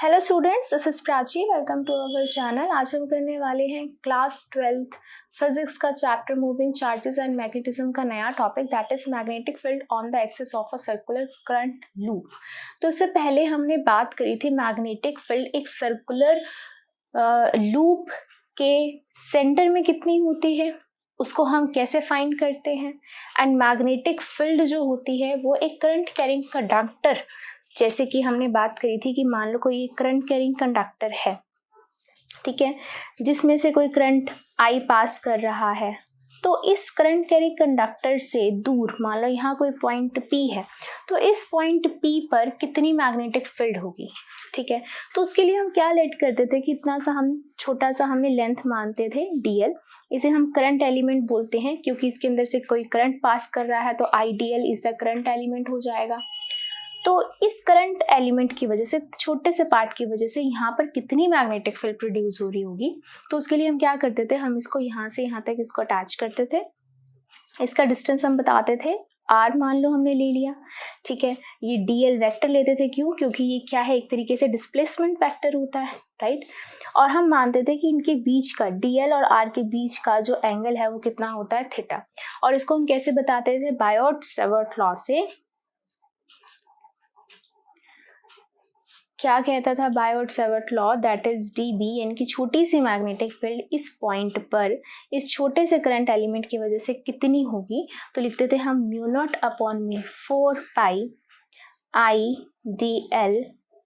Hello students, this is Prachi. Welcome to our channel. आज हम करने वाले हैं क्लास 12th फिजिक्स का chapter moving charges and magnetism का नया topic, that is magnetic field on the axis of a circular current loop. तो इससे पहले हमने बात करी थी मैग्नेटिक फील्ड एक सर्कुलर लूप के सेंटर में कितनी होती है, उसको हम कैसे फाइंड करते हैं। एंड मैग्नेटिक फील्ड जो होती है वो एक करंट कैरिंग कंडक्टर, जैसे कि हमने बात करी थी कि मान लो कोई करंट कैरिंग कंडक्टर है, ठीक है, जिसमें से कोई करंट आई पास कर रहा है, तो इस करंट कैरिंग कंडक्टर से दूर मान लो यहाँ कोई पॉइंट P है, तो इस पॉइंट P पर कितनी मैग्नेटिक फील्ड होगी, ठीक है। तो उसके लिए हम क्या लेट करते थे कि इतना सा हम छोटा सा हमें लेंथ मानते थे dl, इसे हम करंट एलिमेंट बोलते हैं क्योंकि इसके अंदर से कोई करंट पास कर रहा है, तो IDL is the current element हो जाएगा। तो इस करंट एलिमेंट की वजह से, छोटे से पार्ट की वजह से यहाँ पर कितनी मैग्नेटिक फील्ड प्रोड्यूस हो रही होगी, तो उसके लिए हम क्या करते थे, हम इसको यहाँ से यहाँ तक इसको अटैच करते थे। इसका डिस्टेंस हम बताते थे r, मान लो हमने ले लिया, ठीक है। ये dl वेक्टर लेते थे, क्यों? क्योंकि ये क्या है, एक तरीके से डिस्प्लेसमेंट वेक्टर होता है, राइट। और हम मानते थे कि इनके बीच का dl और r के बीच का जो एंगल है वो कितना होता है, थीटा। और इसको हम कैसे बताते थे, बायोट-सावर्त लॉ से। क्या कहता था Biot-Savart law, that is dB, यानी कि छोटी सी मैग्नेटिक फील्ड इस पॉइंट पर इस छोटे से करंट एलिमेंट की वजह से कितनी होगी, तो लिखते थे हम μ0/4 पाई I dl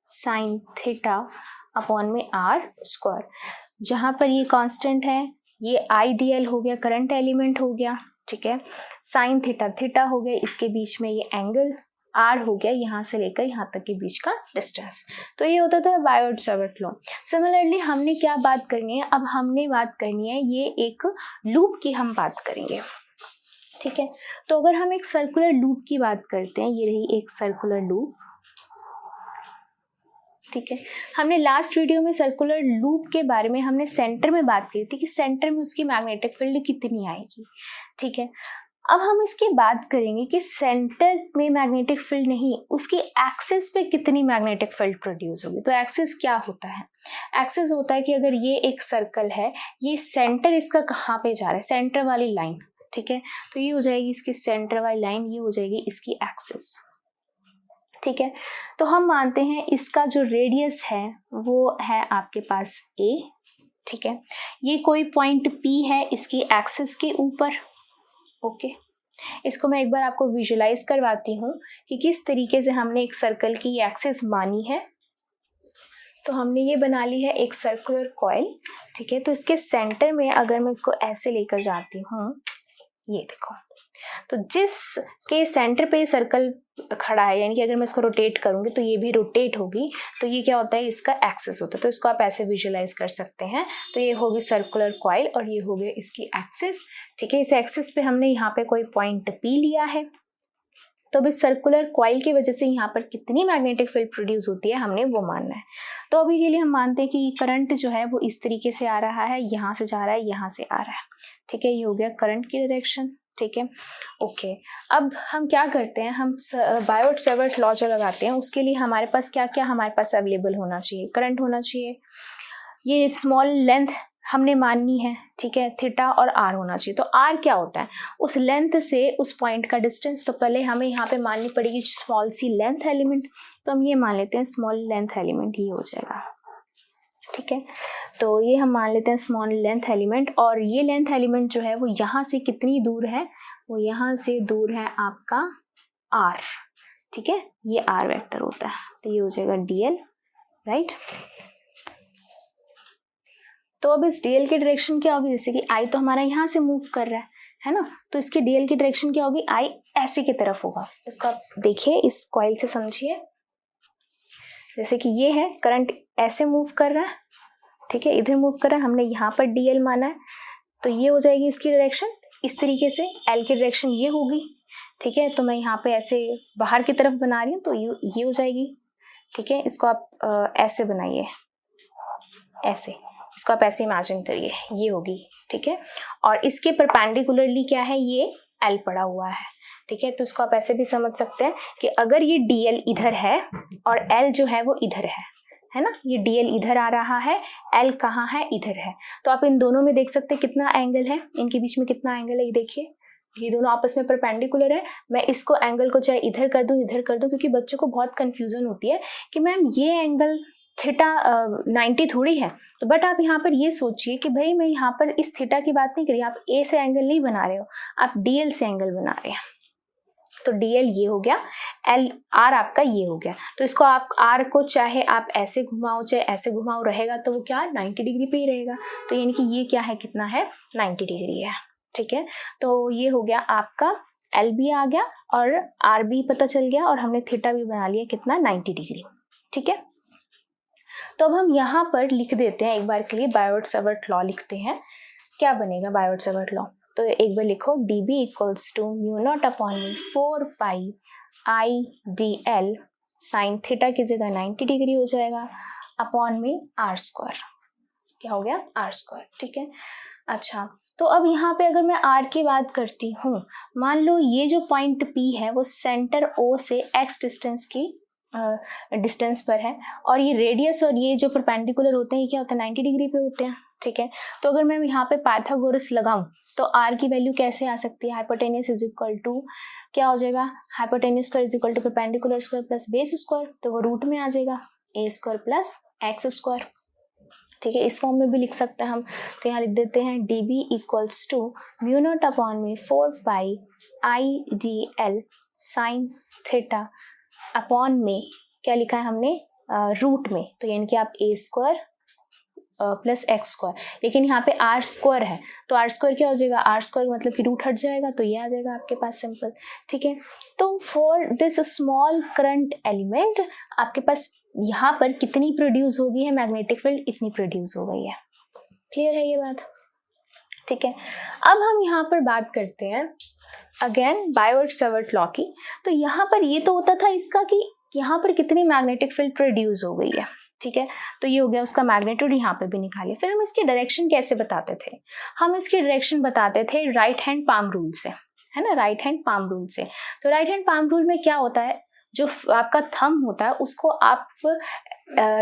sine theta upon में r स्क्वायर। जहां पर ये कांस्टेंट है, ये I dl हो गया, करंट एलिमेंट हो गया, ठीक है। साइन थीटा थीटा हो गया, इसके बीच में ये एंगल r हो गया, यहाँ से लेकर यहाँ तक के बीच का डिस्टेंस। तो ये होता था बायोट-सावर्त लॉ। सिमिलरली हमने क्या बात करनी है, अब हमने बात करनी है ये एक लूप की हम बात करेंगे, ठीक है। तो अगर हम एक सर्कुलर लूप की बात करते हैं, ये रही एक सर्कुलर लूप, ठीक है। हमने लास्ट वीडियो में सर्कुलर लूप के बारे में हमने सेंटर में बात की थी कि सेंटर में उसकी मैग्नेटिक फील्ड कितनी आएगी, ठीक है। अब हम इसकी बात करेंगे कि सेंटर में मैग्नेटिक फील्ड नहीं, उसकी एक्सिस पे कितनी मैग्नेटिक फील्ड प्रोड्यूस होगी। तो एक्सिस क्या होता है, एक्सिस होता है कि अगर ये एक सर्कल है, ये सेंटर इसका कहाँ पे जा रहा है, सेंटर वाली लाइन, ठीक है। तो ये हो जाएगी इसकी सेंटर वाली लाइन, ये हो जाएगी इसकी एक्सिस, ठीक है। तो हम मानते हैं इसका जो रेडियस है वो है आपके पास a, ठीक है। ये कोई पॉइंट P है इसकी एक्सिस के ऊपर, ओके। इसको मैं एक बार आपको विजुलाइज करवाती हूँ कि किस तरीके से हमने एक सर्कल की एक्सिस मानी है। तो हमने ये बना ली है एक सर्कुलर कॉइल, ठीक है। तो इसके सेंटर में अगर मैं इसको ऐसे लेकर जाती हूँ, ये देखो, तो जिस के सेंटर पे सर्कल खड़ा है, यानी कि अगर मैं इसको रोटेट करूंगी तो ये भी रोटेट होगी, तो ये क्या होता है, इसका एक्सिस होता है। तो इसको आप ऐसे विजुलाइज कर सकते हैं। तो ये होगी सर्कुलर कॉइल और ये हो गई इसकी एक्सिस, ठीक है। इस एक्सिस पे हमने यहाँ पे कोई पॉइंट P लिया है, तो अब इस सर्कुलर कॉइल की वजह से यहाँ पर कितनी मैग्नेटिक फील्ड प्रोड्यूस होती है हमने वो मानना है। तो अभी के लिए हम मानते हैं कि करंट जो है वो इस तरीके से आ रहा है, यहाँ से जा रहा है, यहाँ से आ रहा है, ठीक है। ये हो गया करंट की डायरेक्शन, ठीक है, ओके। अब हम क्या करते हैं, हम बायोट-सावर्त लॉ जो लगाते हैं उसके लिए हमारे पास क्या क्या हमारे पास अवेलेबल होना चाहिए, करंट होना चाहिए, ये स्मॉल लेंथ हमने माननी है, ठीक है, थीटा और r होना चाहिए। तो r क्या होता है, उस लेंथ से उस पॉइंट का डिस्टेंस। तो पहले हमें यहाँ पे माननी पड़ेगी स्मॉल सी लेंथ एलिमेंट, तो हम ये मान लेते हैं स्मॉल लेंथ एलिमेंट, ये हो जाएगा, ठीक है। तो ये हम मान लेते हैं स्मॉल लेंथ एलिमेंट, और ये लेंथ एलिमेंट जो है वो यहाँ से कितनी दूर है, वो यहाँ से दूर है आपका r, ठीक है, ये r वेक्टर होता है। तो ये हो जाएगा dl, राइट। तो अब इस dl की डायरेक्शन क्या होगी, जैसे कि I तो हमारा यहाँ से मूव कर रहा है ना, तो इसकी dl की डायरेक्शन क्या होगी, I ऐसे की तरफ होगा। इसको आप देखिए, इस कॉइल से समझिए, जैसे कि ये है करंट ऐसे मूव कर रहा है, ठीक है, इधर मूव कर रहा है, हमने यहाँ पर dl माना है, तो ये हो जाएगी इसकी डायरेक्शन इस तरीके से, l की डायरेक्शन ये होगी, ठीक है। तो मैं यहाँ पे ऐसे बाहर की तरफ बना रही हूँ, तो ये हो जाएगी, ठीक है। इसको आप ऐसे बनाइए, ऐसे, इसको आप ऐसे इमेजिन करिए, ये होगी, ठीक है। और इसके परपेंडिकुलरली क्या है, ये L पड़ा हुआ है, ठीक है। तो इसको आप ऐसे भी समझ सकते हैं कि अगर ये dl इधर है और L जो है वो इधर है है ना, ये DL इधर आ रहा है, L कहाँ है, इधर है। तो आप इन दोनों में देख सकते हैं कितना एंगल है, इनके बीच में कितना एंगल है, ये देखिए ये दोनों आपस में परपेंडिकुलर है। मैं इसको एंगल को चाहे इधर कर दूं इधर कर दूं, क्योंकि बच्चों को बहुत कंफ्यूजन होती है कि मैम ये एंगल थीटा 90 थोड़ी है। तो बट आप यहाँ पर ये सोचिए कि भाई मैं यहाँ पर इस थीटा की बात नहीं कर रही, आप ए से एंगल नहीं बना रहे हो, आप DL से एंगल बना रहे हैं। तो DL ये हो गया, L R आपका ये हो गया। तो इसको आप R को चाहे आप ऐसे घुमाओ चाहे ऐसे घुमाओ, रहेगा तो वो क्या 90 डिग्री पे ही रहेगा। तो यानी कि ये क्या है, कितना है, 90 डिग्री है। ठीक है, तो ये हो गया आपका L भी आ गया और R भी पता चल गया और हमने थीटा भी बना लिया कितना, 90 डिग्री। ठीक है, तो अब हम यहाँ पर लिख देते हैं एक बार के लिए बायोट-सावर्ट लॉ लिखते हैं। क्या बनेगा बायोट-सावर्ट लॉ, तो एक बार लिखो dB equals to mu not upon में 4 pi I D L, sine theta की जगह 90 डिग्री हो जाएगा, अपॉन में आर स्क्वायर। क्या हो गया, आर स्क्वायर। ठीक है, अच्छा तो अब यहाँ पे अगर मैं R की बात करती हूँ, मान लो ये जो पॉइंट P है वो सेंटर O से x डिस्टेंस की डिस्टेंस पर है, और ये रेडियस और ये जो परपेंडिकुलर होते हैं ये क्या होता है, 90 डिग्री पे होते हैं। ठीक है, तो अगर मैं यहाँ पे पाइथागोरस लगाऊं तो R की वैल्यू कैसे आ सकती है, हाइपोटेन्यूस इज इक्वल टू क्या हो जाएगा, hypotenuse square is equal to perpendicular square plus base square, तो वो रूट में आ जाएगा a square plus x square. ठीक है, इस फॉर्म में भी लिख सकते हैं हम। तो यहाँ लिख देते हैं dB equals to mu not upon में 4 pi I D L sine theta, upon में क्या लिखा है हमने, रूट में, तो यानी कि आप a square plus x square, लेकिन यहाँ पे आर स्क्वायर है तो आर स्क्वायर क्या हो जाएगा, आर स्क्वायर मतलब कि रूट हट जाएगा, तो ये आ जाएगा आपके पास सिंपल। ठीक है, तो for this small current element आपके पास यहाँ पर कितनी प्रोड्यूस होगी है मैग्नेटिक फील्ड, इतनी प्रोड्यूस हो गई है। क्लियर है ये बात। ठीक है, अब हम यहाँ पर बात करते हैं अगेन बायोट-सावर्ट लॉ की। तो यहाँ पर ये तो होता था इसका कि यहाँ पर कितनी मैग्नेटिक फील्ड प्रोड्यूस हो गई है। ठीक है, तो ये हो गया उसका मैग्नीट्यूड, यहाँ पे भी निकालिए। फिर हम इसकी डायरेक्शन कैसे बताते थे, हम इसकी डायरेक्शन बताते थे राइट हैंड पाम रूल से, है ना, राइट हैंड पाम रूल से। तो राइट हैंड पाम रूल में क्या होता है, जो आपका थंब होता है उसको आप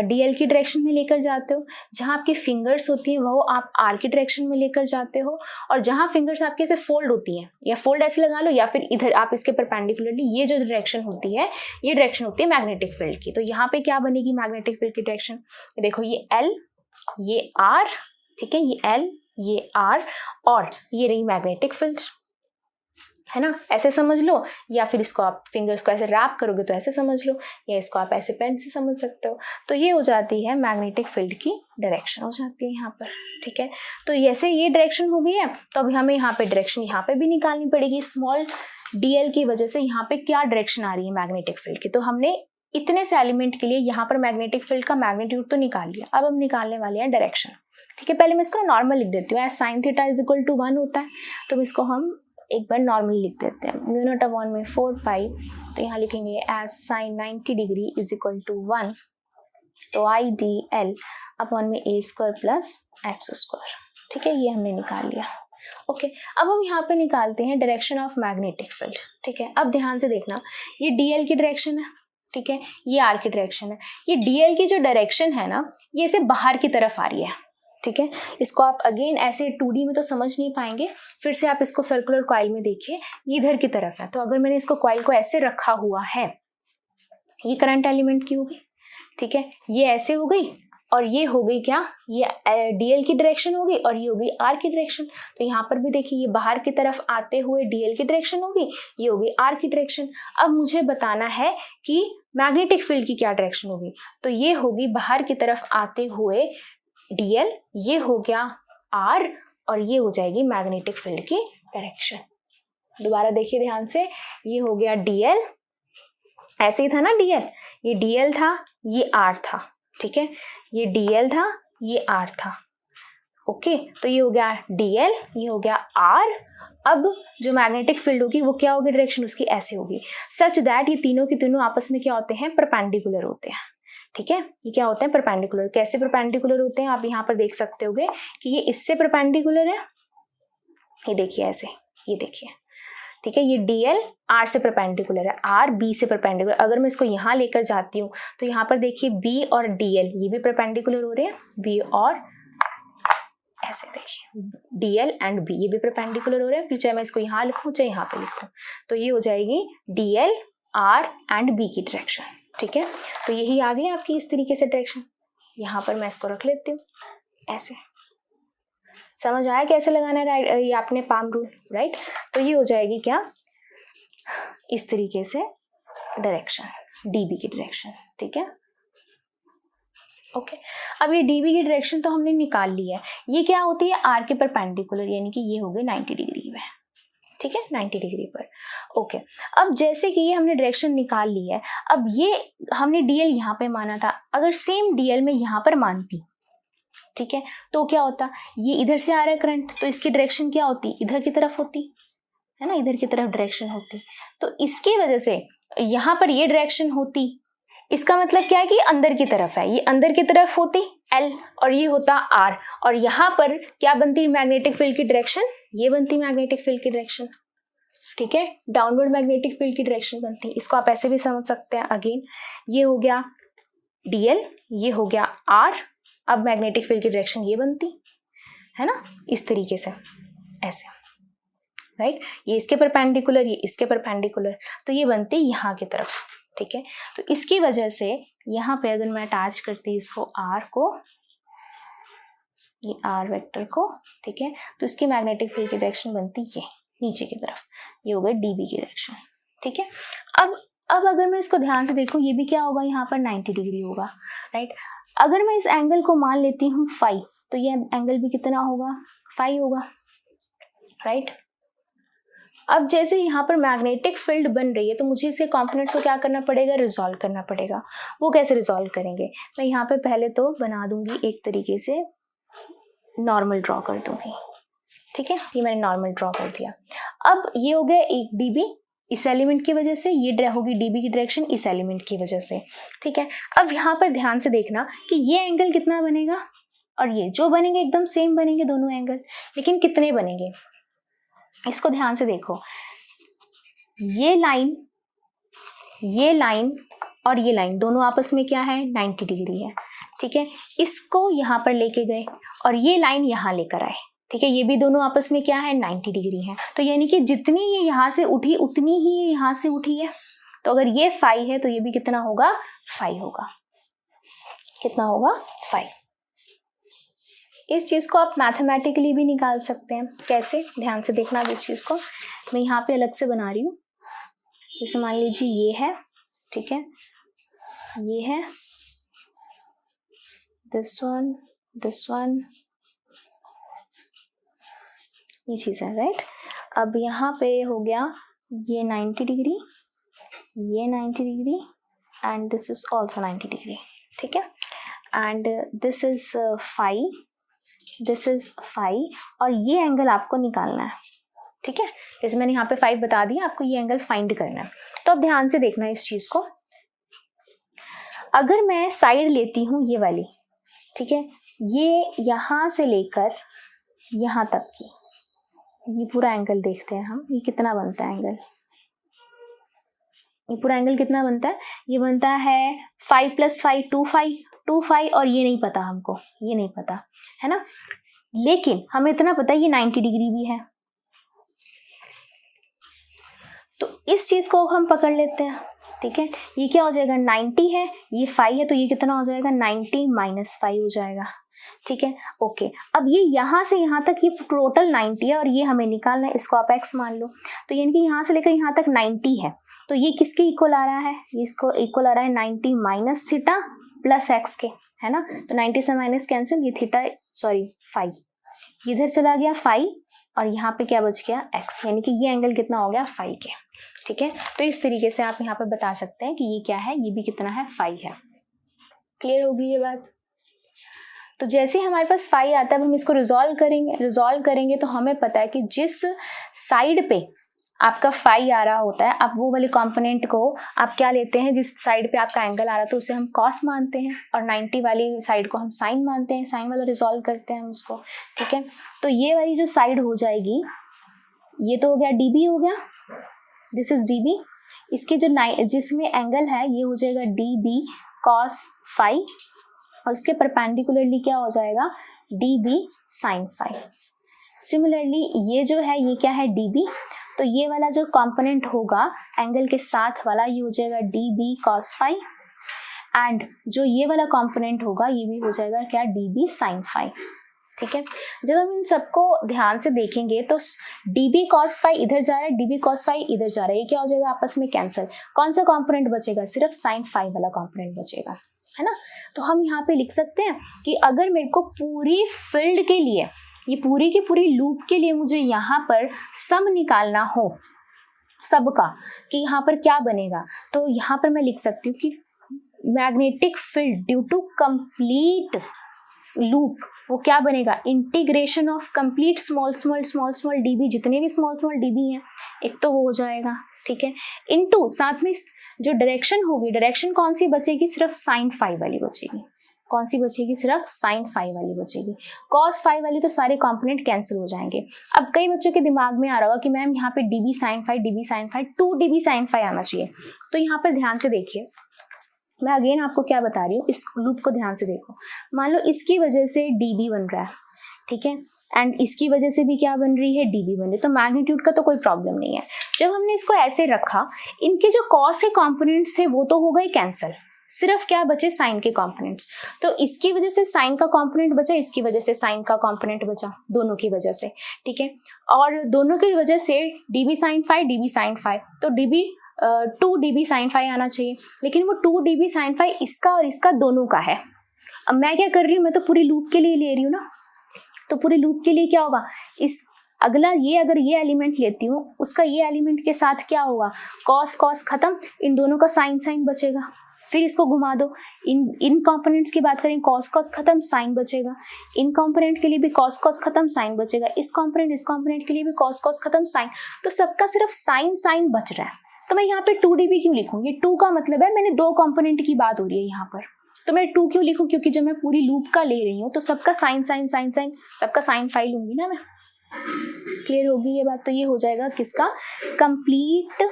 DL की डायरेक्शन में लेकर जाते हो, जहाँ आपकी फिंगर्स होती हैं वो आप R की डायरेक्शन में लेकर जाते हो, और जहाँ फिंगर्स आपके ऐसे फोल्ड होती हैं, या फोल्ड ऐसे लगा लो या फिर इधर आप इसके परपेंडिकुलरली, ये जो डायरेक्शन होती है ये डायरेक्शन होती है मैग्नेटिक फील्ड की। तो यहाँ पे क्या बनेगी मैग्नेटिक फील्ड की डायरेक्शन, देखो ये L ये R, ठीक है, ये L ये R और ये रही मैग्नेटिक फील्ड, है ना, ऐसे समझ लो, या फिर इसको आप फिंगर्स को ऐसे रैप करोगे तो ऐसे समझ लो, या इसको आप ऐसे पेन से समझ सकते हो। तो ये हो जाती है मैग्नेटिक फील्ड की डायरेक्शन हो जाती है यहाँ पर। ठीक है, तो जैसे ये डायरेक्शन हो गई है, तो अभी हमें यहाँ पे डायरेक्शन यहाँ पे भी निकालनी पड़ेगी। स्मॉल DL की वजह से यहाँ पे क्या डायरेक्शन आ रही है मैग्नेटिक फील्ड की, तो हमने इतने से एलिमेंट के लिए यहाँ पर मैग्नेटिक फील्ड का मैग्नीट्यूड तो निकाल लिया, अब हम निकालने वाले हैं डायरेक्शन। ठीक है, पहले मैं इसको नॉर्मल लिख देती हूँ, as sine theta is equal to 1 होता है, तो इसको हम एक बार नॉर्मल लिख देते हैं, म्यू नॉट अपॉन में 4 पाई, तो यहाँ लिखेंगे as sine 90 degree is equal to 1, तो आई डी एल अपॉन में a square plus x square. ठीक है, ये हमने निकाल लिया। ओके, अब हम यहाँ पे निकालते हैं डायरेक्शन ऑफ मैग्नेटिक फील्ड। ठीक है, अब ध्यान से देखना, ये DL की डायरेक्शन है, ठीक है, ये R की डायरेक्शन है। ये DL की जो डायरेक्शन है ना, ये इसे बाहर की तरफ आ रही है। ठीक है, इसको आप अगेन ऐसे 2D में तो समझ नहीं पाएंगे, फिर से आप इसको सर्कुलर कॉइल में देखिए, ये इधर की तरफ है, तो अगर मैंने इसको कॉइल को ऐसे रखा हुआ है, ये करंट एलिमेंट की होगी। ठीक है, ये ऐसे हो गई और ये हो गई क्या, ये DL की डायरेक्शन हो गई और ये हो गई R की डायरेक्शन। तो यहाँ पर भी देखिए, ये बाहर की तरफ आते हुए DL की डायरेक्शन होगी, ये हो गई R की डायरेक्शन। अब मुझे बताना है कि मैग्नेटिक फील्ड की क्या डायरेक्शन होगी, तो ये होगी बाहर की तरफ आते हुए DL, ये हो गया R और ये हो जाएगी मैग्नेटिक फील्ड की डायरेक्शन। दोबारा देखिए ध्यान से, ये हो गया DL, ऐसे ही था ना DL, ये DL था, ये R था। ठीक है, ये DL था, ये R था। ओके, तो ये हो गया DL, ये हो गया R। अब जो मैग्नेटिक फील्ड होगी वो क्या होगी, डायरेक्शन उसकी ऐसे होगी, सच दैट ये तीनों के तीनों आपस में क्या होते हैं, परपेंडिकुलर होते हैं। ठीक है, ये क्या होते हैं, परपेंडिकुलर। कैसे परपेंडिकुलर होते हैं, आप यहाँ पर देख सकते होगे कि ये इससे परपेंडिकुलर है, ये देखिए ऐसे, ये देखिए। ठीक है, ये DL R से परपेंडिकुलर है, R B से परपेंडिकुलर। अगर मैं इसको यहाँ लेकर जाती हूँ तो यहाँ पर देखिए B और DL ये भी परपेंडिकुलर हो रहे हैं, B और ऐसे देखिए DL एंड B ये भी परपेंडिकुलर हो रहे हैं, फिर चाहे मैं इसको यहाँ लिखूँ चाहे यहाँ पे लिखूँ, तो ये हो जाएगी DL R एंड B की डायरेक्शन। ठीक है, तो यही आ गई आपकी इस तरीके से डायरेक्शन। यहाँ पर मैं इसको रख लेती हूँ ऐसे। समझ आया कैसे लगाना है ये आपने पाम रूल, राइट। तो ये हो जाएगी क्या, इस तरीके से डायरेक्शन, DB की डायरेक्शन। ठीक है, ओके। अब ये DB की डायरेक्शन तो हमने निकाल ली है, ये क्या होती है R के परपेंडिकुलर, यानी कि ये हो गई 90 डिग्री में। ठीक है, 90 डिग्री पर। ओके, अब जैसे कि ये हमने डायरेक्शन निकाल ली है, अब ये हमने DL यहाँ पे माना था, अगर सेम DL में यहाँ पर मानती, ठीक है, तो क्या होता, ये इधर से आ रहा है करंट, तो इसकी डायरेक्शन क्या होती, इधर की तरफ होती है ना, इधर की तरफ डायरेक्शन होती। तो इसकी वजह से यहाँ पर ये डायरेक्शन होती, इसका मतलब क्या है कि अंदर की तरफ है, ये अंदर की तरफ होती L और ये होता R, और यहाँ पर क्या बनती मैग्नेटिक फील्ड की डायरेक्शन, ये बनती मैग्नेटिक फील्ड की डायरेक्शन। ठीक है, डाउनवर्ड मैग्नेटिक फील्ड की डायरेक्शन बनती। इसको आप ऐसे भी समझ सकते हैं। अगेन ये हो गया DL, ये हो गया R, अब मैग्नेटिक फील्ड की डायरेक्शन ये बनती है ना, इस तरीके से ऐसे, राइट। ये इसके परपेंडिकुलर, ये इसके परपेंडिकुलर, तो ये बनती यहाँ की तरफ। ठीक है, तो इसकी वजह से यहाँ पे अगर मैं अटैच करती इसको R को, ये R वेक्टर को, ठीक है, तो इसकी मैग्नेटिक फील्ड की डायरेक्शन बनती ये नीचे की तरफ, ये हो गई DB की डायरेक्शन। ठीक है, अब अगर मैं इसको ध्यान से देखूं, ये भी क्या होगा, यहाँ पर 90 डिग्री होगा, राइट। अगर मैं इस एंगल को मान लेती हूँ फाई, तो ये एंगल भी कितना होगा, फाई होगा, राइट। अब जैसे यहाँ पर मैग्नेटिक फील्ड बन रही है, तो मुझे इसे कंपोनेंट्स को क्या करना पड़ेगा, रिजॉल्व करना पड़ेगा। वो कैसे रिजॉल्व करेंगे, मैं यहाँ पे पहले तो बना दूंगी एक तरीके से, नॉर्मल ड्रॉ कर दूंगी। ठीक है, ये मैंने नॉर्मल ड्रॉ कर दिया। अब ये हो गया एक DB इस एलिमेंट की वजह से, ये होगी DB की डायरेक्शन इस एलिमेंट की वजह से। ठीक है, अब यहाँ पर ध्यान से देखना कि ये एंगल कितना बनेगा और ये जो बनेंगे एकदम सेम बनेंगे दोनों एंगल, लेकिन कितने बनेंगे, इसको ध्यान से देखो। ये लाइन और ये लाइन दोनों आपस में क्या है, 90 डिग्री है। ठीक है, इसको यहाँ पर लेके गए और ये लाइन यहाँ लेकर आए। ठीक है, ये भी दोनों आपस में क्या है, 90 डिग्री है। तो यानी कि जितनी ये यहाँ से उठी उतनी ही ये यहाँ से उठी है। तो अगर ये फाई है तो ये भी कितना होगा, फाई होगा। कितना होगा, फाई। इस चीज को आप मैथमेटिकली भी निकाल सकते हैं। कैसे, ध्यान से देखना अब इस चीज को। मैं यहाँ पे अलग से बना रही हूँ। जैसे मान लीजिए ये है, ठीक है, ये है, दिस वन, ये चीज है, राइट। अब यहाँ पे हो गया ये 90 डिग्री, ये 90 degree and this is also 90 degree. ठीक है, and this is phi, this is phi, और ये एंगल आपको निकालना है। ठीक है, जैसे मैंने यहाँ पे 5 बता दिया, आपको ये एंगल फाइंड करना है। तो अब ध्यान से देखना इस चीज को। अगर मैं साइड लेती हूँ ये वाली, ठीक है, ये यहाँ से लेकर यहाँ तक की, ये पूरा एंगल देखते हैं हम, ये कितना बनता है एंगल, ये पूरा एंगल कितना बनता है, ये बनता है 5 + 5 2 5, और ये नहीं पता हमको, ये नहीं पता है ना, लेकिन हमें इतना पता है ये 90 डिग्री भी है। तो इस चीज को हम पकड़ लेते हैं। ठीक है, ये क्या हो जाएगा, 90 है, ये 5 है, तो ये कितना हो जाएगा, 90 - 5 हो जाएगा। ठीक है, ओके। अब ये यहाँ से यहाँ तक ये टोटल 90 है और ये हमें निकालना है, इसको आप x मान लो। तो यानी कि यहाँ से लेकर यहाँ तक 90 है, तो ये किसके इक्वल आ रहा है, ये इसको इक्वल आ रहा है 90 - थीटा + x के, है ना। तो 90 से माइनस कैंसिल, ये थीटा, सॉरी 5 इधर चला गया 5, और यहाँ पे क्या बच गया, x, यानी कि ये एंगल कितना हो गया, 5 के। ठीक है, तो इस तरीके से आप यहाँ पे बता सकते हैं कि ये क्या है, ये भी कितना है, 5 है। क्लियर होगी ये बात। तो जैसे ही हमारे पास 5 आता है, हम इसको रिजॉल्व करेंगे तो हमें पता है कि जिस साइड पे आपका 5 आ रहा होता है, आप वो वाले कंपोनेंट को आप क्या लेते हैं, जिस साइड पे आपका एंगल आ रहा है तो उसे हम कॉस मानते हैं, और 90 वाली साइड को हम साइन मानते हैं, साइन वाला रिजॉल्व करते हैं हम उसको। ठीक है, तो ये वाली जो साइड हो जाएगी ये तो हो गया dB हो गया, दिस इज dB। इसके जो जिसमें एंगल है ये हो जाएगा dB cos phi, और इसके परपेंडिकुलरली क्या हो जाएगा dB sin phi। सिमिलरली ये जो है ये क्या है dB, तो ये वाला जो कंपोनेंट होगा एंगल के साथ वाला ये हो जाएगा dB cos phi, एंड जो ये वाला कंपोनेंट होगा ये भी हो जाएगा क्या dB sin phi। ठीक है, जब हम इन सबको ध्यान से देखेंगे तो dB cos phi इधर जा रहा है, dB cos phi इधर जा रहा है, ये क्या हो जाएगा आपस में कैंसिल। कौन सा कंपोनेंट बचेगा, सिर्फ sin phi वाला कंपोनेंट बचेगा, है ना। तो हम यहाँ पे लिख सकते हैं कि अगर मेरे को पूरी फील्ड के लिए, ये पूरी की पूरी लूप के लिए मुझे यहाँ पर सम निकालना हो सबका कि यहाँ पर क्या बनेगा, तो यहाँ पर मैं लिख सकती हूँ कि magnetic field due to complete loop वो क्या बनेगा, integration of complete small small small small dB, जितने भी स्मॉल स्मॉल dB हैं एक तो वो हो जाएगा, ठीक है, इनटू साथ में जो डायरेक्शन होगी, डायरेक्शन कौन सी बचेगी, सिर्फ साइन फाई वाली बचेगी। कौन सी बचेगी, सिर्फ साइन फाई वाली बचेगी, कॉस फाई वाली तो सारे कंपोनेंट कैंसिल हो जाएंगे। अब कई बच्चों के दिमाग में आ रहा होगा कि मैम यहाँ पे dB sin phi 2 dB sin phi आना चाहिए, तो यहाँ पर ध्यान से देखिए, मैं अगेन आपको क्या बता रही हूँ, इस लूप को ध्यान से देखो। मान लो इसकी वजह से dB बन रहा है, ठीक है, एंड इसकी वजह से भी क्या बन रही है, dB बन रही है, तो मैग्नीट्यूड का तो कोई प्रॉब्लम नहीं है। जब हमने इसको ऐसे रखा, इनके जो कॉस के कंपोनेंट्स थे वो तो हो गए कैंसिल, सिर्फ क्या बचे, साइन के कंपोनेंट्स। तो इसकी वजह से साइन का कंपोनेंट बचा, इसकी वजह से साइन का कंपोनेंट बचा, दोनों की वजह से, ठीक है, और दोनों की वजह से dB sin phi, तो dB 2 dB sin phi आना चाहिए, लेकिन वो 2 dB sin phi इसका और इसका दोनों का है। अब मैं क्या कर रही हूँ, मैं तो पूरी लूप के लिए ले रही हूँ ना, तो पूरी लूप के लिए क्या होगा, इस अगला ये अगर ये एलिमेंट लेती हूँ उसका ये एलिमेंट के साथ क्या होगा, कॉस कॉस खत्म, इन दोनों का साइन साइन बचेगा, फिर इसको घुमा दो, इन कंपोनेंट्स की बात करें, कॉस कॉस खत्म साइन बचेगा, इन कंपोनेंट के लिए भी कॉस कॉस खत्म साइन बचेगा, इस कंपोनेंट के लिए भी कॉस कॉस खत्म साइन, तो सबका सिर्फ साइन साइन बच रहा है। तो मैं यहाँ पे 2 dB क्यों लिखूँ, ये 2 का मतलब है मैंने दो कंपोनेंट की बात हो रही है यहाँ पर, तो मैं 2 क्यों लिखूँ, क्योंकि जब मैं पूरी लूप का ले रही हूँ तो सबका साइन साइन साइन साइन, सबका साइन फाई लूंगी ना मैं। क्लियर होगी ये बात, तो ये हो जाएगा किसका, कंप्लीट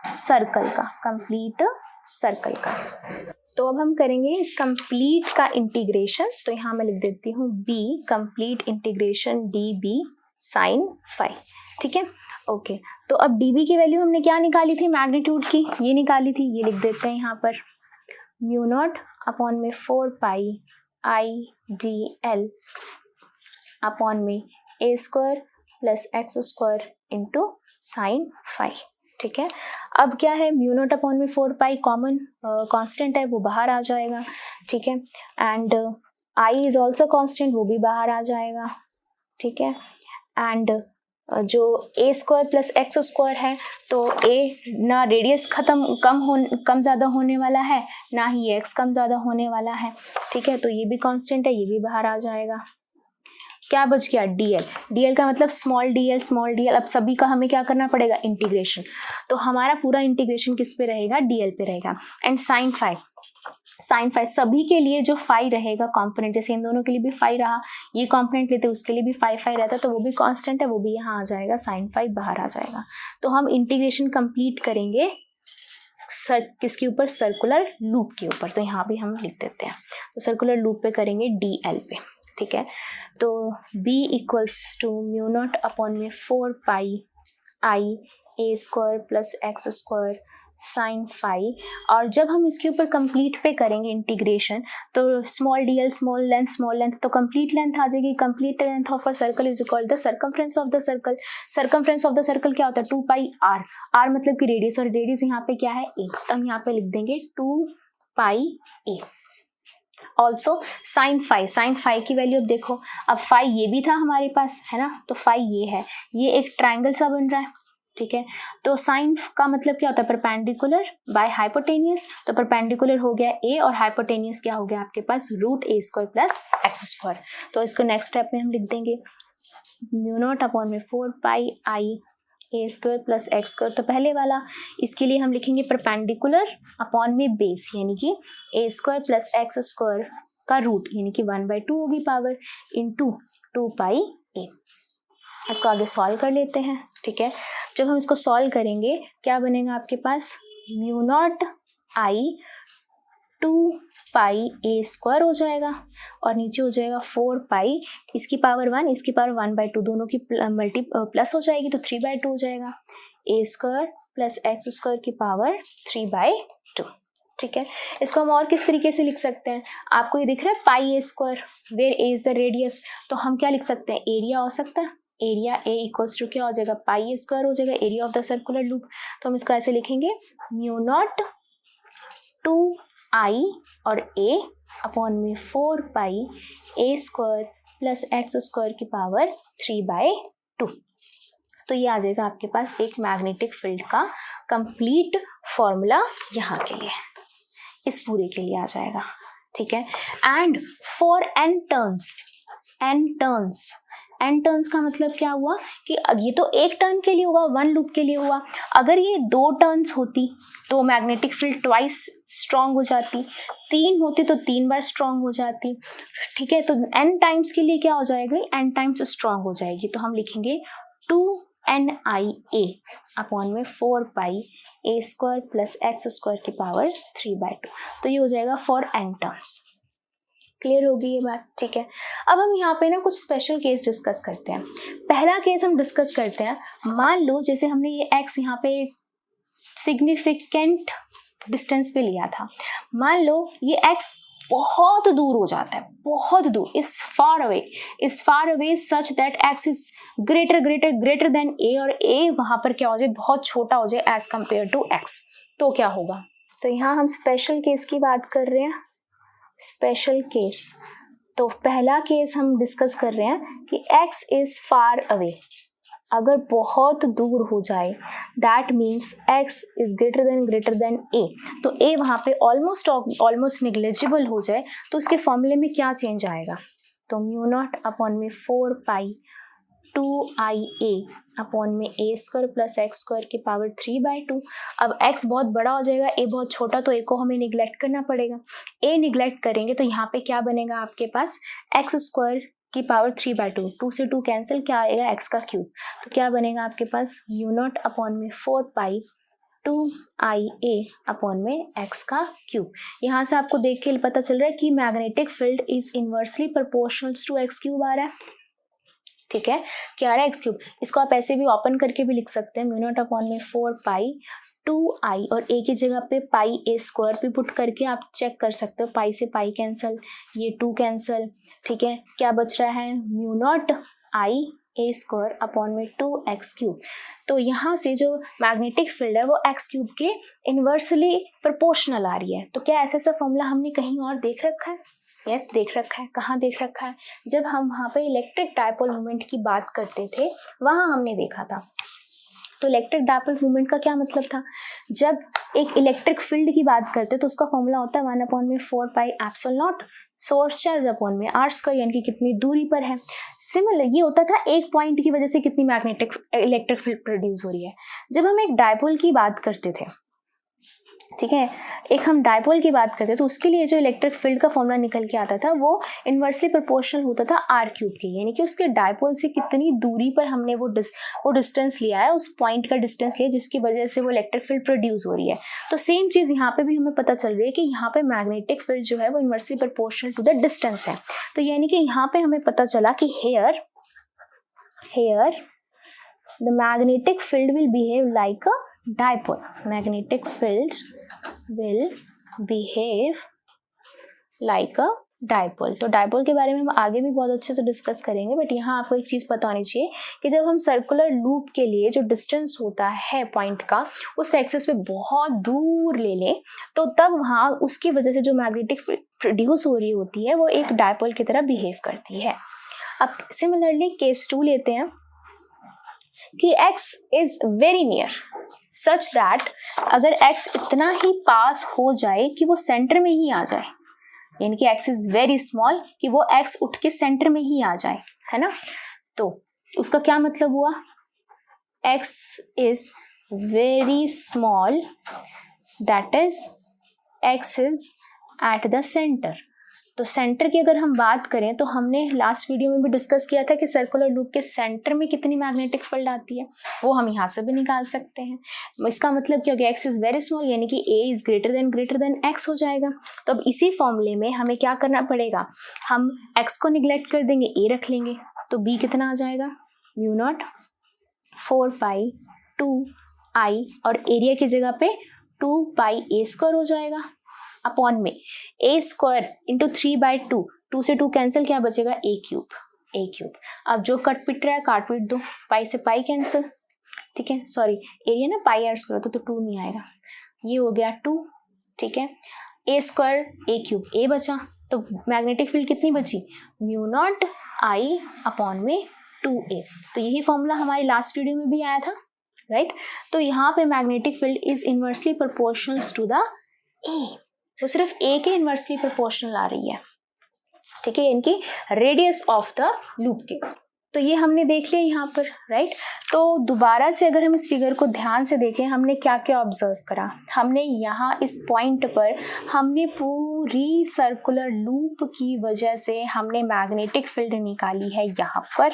सर्कल का, कंप्लीट सर्कल का। तो अब हम करेंगे इस कंप्लीट का इंटीग्रेशन, तो यहाँ मैं लिख देती हूँ b complete integration dB sine phi, ठीक है, ओके। तो अब dB की वैल्यू हमने क्या निकाली थी, मैग्नीट्यूड की ये निकाली थी, ये लिख देते हैं यहाँ पर, म्यू नॉट अपॉन में 4 पाई IDL अपॉन में a square plus x square into sine phi, ठीक है। अब क्या है, म्यू नॉट अपॉन में 4 पाई कॉमन कांस्टेंट है वो बाहर आ जाएगा, ठीक है, and I is also constant वो भी बाहर आ जाएगा, ठीक है, एंड जो a square plus x square है तो a ना रेडियस कम ज़्यादा होने वाला है, ना ही x कम ज़्यादा होने वाला है, ठीक है, तो ये भी कांस्टेंट है, ये भी बाहर आ जाएगा। क्या बच गया, dl का मतलब स्मॉल dl, अब सभी का हमें क्या करना पड़ेगा, इंटीग्रेशन, तो हमारा पूरा इंटीग्रेशन किस पे रहेगा, dl पे रहेगा, एंड साइन फाई सभी के लिए जो फाई रहेगा कंपोनेंट, जैसे इन दोनों के लिए भी फाई रहा, ये कंपोनेंट लेते उसके लिए भी फाई रहता, तो वो भी कांस्टेंट है, वो भी यहाँ आ जाएगा, साइन फाई बाहर आ जाएगा। तो हम इंटीग्रेशन कंप्लीट करेंगे किसके ऊपर, सर्कुलर लूप के ऊपर, तो यहाँ भी हम लिख देते हैं, तो सर्कुलर लूप पे करेंगे dl पे, ठीक है, तो b equals to mu not upon में 4 pi a square plus x square sine phi, और जब हम इसके ऊपर कंप्लीट पे करेंगे इंटीग्रेशन तो स्मॉल dl स्मॉल लेंथ, तो कंप्लीट लेंथ आ जाएगी, complete length of a circle is equal the circumference of the circle, circumference of the circle क्या होता है, 2 पाई r मतलब कि रेडियस, और रेडियस यहाँ पे क्या है a, तो हम यहाँ पे लिख देंगे 2 पाई a। ऑल्सो साइन फाई की वैल्यू, अब देखो, अब फाई ये भी था हमारे पास, है ना, तो फाई ये है, ये एक ट्राइंगल सा बन रहा है, ठीक है, तो साइन का मतलब क्या होता है, परपेंडिकुलर बाय हाइपोटेनियस, तो परपेंडिकुलर हो गया a और हाइपोटेनियस क्या हो गया आपके पास, root a square plus x square, तो इसको नेक्स्ट स्टेप में हम लिख देंगे म्यू नॉट अपॉन में 4 pi a square plus x square, तो पहले वाला इसके लिए हम लिखेंगे परपेंडिकुलर अपॉन में बेस, यानी कि a square plus x square का रूट, यानी कि 1/2 होगी पावर, इंटू 2 पाई a, इसको आगे सॉल्व कर लेते हैं, ठीक है। जब हम इसको सॉल्व करेंगे क्या बनेगा आपके पास, mu not I 2 pi a square हो जाएगा और नीचे हो जाएगा 4 पाई इसकी पावर 1 इसकी पावर 1/2 दोनों की प्लस हो जाएगी तो 3/2 हो जाएगा, ए स्क्वायर प्लस एक्स स्क्वायर की पावर 3/2, ठीक है। इसको हम और किस तरीके से लिख सकते हैं, आपको ये दिख रहा है pi a square where a is the radius, तो हम क्या लिख सकते हैं, एरिया हो सकता है, एरिया ए इक्वल्स टू क्या हो जाएगा, पाई ए स्क्वायर हो जाएगा, area of the circular loop. तो हम इसको ऐसे लिखेंगे, म्यू नॉट 2 आई और ए अपॉन में 4 पाई a square plus x square की पावर 3/2। तो ये आ जाएगा आपके पास एक मैग्नेटिक फील्ड का कंप्लीट फॉर्मूला यहाँ के लिए, इस पूरे के लिए आ जाएगा, ठीक है। एंड फॉर एन टर्न्स का मतलब क्या हुआ कि ये तो एक टर्न के लिए हुआ, वन लूप के लिए हुआ, अगर ये 2 टर्न्स होती तो मैग्नेटिक फील्ड ट्वाइस स्ट्रांग हो जाती, 3 होती तो 3 बार स्ट्रांग हो जाती, ठीक है। तो n टाइम्स के लिए क्या हो जाएगा, n टाइम्स स्ट्रांग हो जाएगी, तो हम लिखेंगे 2NIA अपॉन में 4 पाई a square plus x square की पावर 3/2। तो ये हो जाएगा फॉर n टर्न्स। क्लियर होगी ये बात, ठीक है। अब हम यहाँ पे ना कुछ स्पेशल केस डिस्कस करते हैं। पहला केस हम डिस्कस करते हैं, मान लो जैसे हमने ये x यहाँ पे सिग्निफिकेंट डिस्टेंस पे लिया था, मान लो ये x बहुत दूर हो जाता है, बहुत दूर, is far away such that x is greater than a, और a वहां पर क्या हो जाए, बहुत छोटा हो जाए एज कंपेयर टू x, तो क्या होगा। तो यहाँ हम स्पेशल केस की बात कर रहे हैं, स्पेशल केस। तो पहला केस हम डिस्कस कर रहे हैं कि x इज फार अवे, अगर बहुत दूर हो जाए that means x is greater than a, तो a वहाँ पे ऑलमोस्ट निग्लेजिबल हो जाए, तो उसके फॉर्मूले में क्या चेंज आएगा, तो म्यू नॉट अपॉन में 4 पाई 2IA अपॉन में ए स्क्वायर प्लस एक्स स्क्वायर की पावर 3/2। अब x बहुत बड़ा हो जाएगा, a बहुत छोटा, तो a को हमें निगलेक्ट करना पड़ेगा, a निगलेक्ट करेंगे तो यहाँ पे क्या बनेगा आपके पास, एक्स स्क्वायर की पावर 3/2, 2 से 2 कैंसिल, क्या आएगा x का क्यूब, तो क्या बनेगा आपके पास म्यू नॉट अपॉन में 4 पाई 2IA अपॉन में x का क्यूब। यहाँ से आपको देख के पता चल रहा है कि magnetic field is inversely proportional to x cube आ रहा है, ठीक है, क्या आ रहा है x क्यूब। इसको आप ऐसे भी ओपन करके भी लिख सकते हैं, म्यू नॉट अपॉन में 4 पाई 2i और a की जगह पे पाई ए स्क्वायर पे पुट करके आप चेक कर सकते हो, पाई से पाई कैंसल, ये 2 कैंसल, ठीक है, क्या बच रहा है, mu not I A square upon में 2x क्यूब। तो यहाँ से जो मैग्नेटिक फील्ड है वो x क्यूब के इनवर्सली प्रोपोर्शनल आ रही है। तो क्या ऐसा फॉर्मूला हमने कहीं और देख रखा है, यस देख रखा है। कहाँ देख रखा है, जब हम वहाँ पे इलेक्ट्रिक डायपोल मोमेंट की बात करते थे वहाँ हमने देखा था। तो इलेक्ट्रिक डायपोल मोमेंट का क्या मतलब था, जब एक इलेक्ट्रिक फील्ड की बात करते तो उसका फॉर्मूला होता है 1 अपॉन में 4 pi epsilon not source charge upon में r स्क्वायर, यानी कि कितनी दूरी पर है। सिमिलर ये होता था एक पॉइंट की वजह से कितनी मैग्नेटिक इलेक्ट्रिक फील्ड प्रोड्यूस हो रही है। जब हम एक डायपोल की बात करते थे, ठीक है, एक हम डायपोल की बात करते तो उसके लिए जो इलेक्ट्रिक फील्ड का फॉर्मूला निकल के आता था वो इनवर्सली प्रोपोर्शनल होता था r क्यूब के, यानी कि उसके डायपोल से कितनी दूरी पर हमने वो डिस्टेंस लिया है, उस पॉइंट का डिस्टेंस लिया जिसकी वजह से वो इलेक्ट्रिक फील्ड प्रोड्यूस हो रही है। तो सेम चीज यहाँ पे भी हमें पता चल रही है कि यहाँ पे मैग्नेटिक फील्ड जो है वो inversely proportional to the distance है। तो यानी कि यहाँ पे हमें पता चला कि here the magnetic field will behave like a dipole, magnetic field will behave like a dipole। तो डायपोल के बारे में हम आगे भी बहुत अच्छे से डिस्कस करेंगे, बट यहाँ आपको एक चीज़ पता होनी चाहिए कि जब हम सर्कुलर लूप के लिए जो डिस्टेंस होता है पॉइंट का उस एक्सिस पे बहुत दूर ले लें तो तब वहाँ उसकी वजह से जो मैग्नेटिक फील्ड प्रोड्यूस हो रही होती है वो एक डायपोल की तरह बिहेव करती है। अब सिमिलरली केस 2 लेते हैं कि x is very near such that अगर x इतना ही पास हो जाए कि वो सेंटर में ही आ जाए, यानी कि x इज वेरी स्मॉल कि वो x उठ के सेंटर में ही आ जाए, है ना, तो उसका क्या मतलब हुआ, x is very small that is x is at the centre, तो सेंटर की अगर हम बात करें तो हमने लास्ट वीडियो में भी डिस्कस किया था कि सर्कुलर लूप के सेंटर में कितनी मैग्नेटिक फील्ड आती है, वो हम यहाँ से भी निकाल सकते हैं। इसका मतलब क्या हो गया, x इज वेरी स्मॉल, यानी कि a is greater than x हो जाएगा। तो अब इसी फॉर्मूले में हमें क्या करना पड़ेगा, हम x को निगलेक्ट कर देंगे, a रख लेंगे, तो b कितना आ जाएगा, म्यू नॉट 4 पाई 2 i, और एरिया की जगह पे 2 पाई a स्क्वायर हो जाएगा अपॉन में a स्क्वायर इंटू 3/2, 2 से 2 कैंसिल, क्या बचेगा, a क्यूब। अब जो कट पिट रहा है काट पिट दो, पाई से पाई कैंसिल, ठीक है, सॉरी एरिया ना पाई आर स्क्वायर तो 2 नहीं आएगा, ये हो गया 2, ठीक है, a square a cube, a बचा, तो मैग्नेटिक फील्ड कितनी बची, म्यू नॉट i अपॉन में 2a। तो यही फॉर्मूला हमारी लास्ट वीडियो में भी आया था, राइट। तो यहाँ पे magnetic field is inversely proportional to the a, वो सिर्फ a के इनवर्सली प्रोपोर्शनल आ रही है, ठीक है, इनकी रेडियस ऑफ द लूप के। तो ये हमने देख लिया यहाँ पर, राइट। तो दोबारा से अगर हम इस फिगर को ध्यान से देखें, हमने क्या क्या ऑब्जर्व करा, हमने यहाँ इस पॉइंट पर हमने पूरी सर्कुलर लूप की वजह से हमने मैग्नेटिक फील्ड निकाली है यहाँ पर,